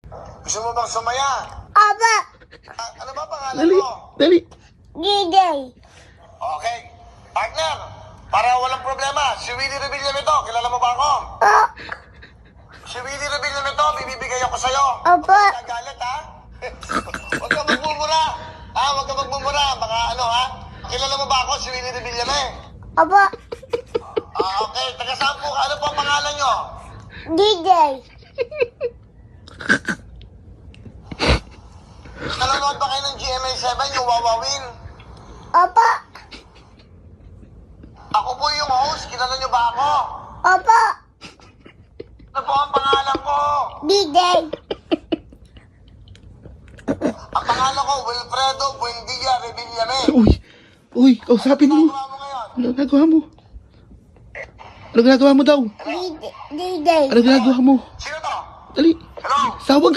Gusto mo bang sumaya? Opo. Ano ba pangalan Dali, mo? dali. DJ. Okay. Partner, para walang problema, si Willie Revilla nito, kilala mo ba ako? Oh. Si Willie Revilla nito, bibibigay ako sa'yo. Opo. Kagalit, ha? Huwag ka magmumura. Ha? Huwag ka magmumura. Baka ano, ha? Kilala mo ba ako, si Willie Revilla na eh? Opo. Okay. Taga saan po ka? Ano po ang pangalan nyo? DJ. Nanonood ba kayo ng GMA7, yung Wawawin? Opo. Ako po yung host. Kilala nyo ba ako? Opo. Ano po ang pangalan ko? DJ. Ang pangalan ko, Wilfredo Buendia Revillame. Uy, kausapin mo. Ano mo ngayon? Ano ginagawa mo? Ano ginagawa mo daw? DJ. Ano ginagawa mo? Sino to? Dali. Hello? Tawag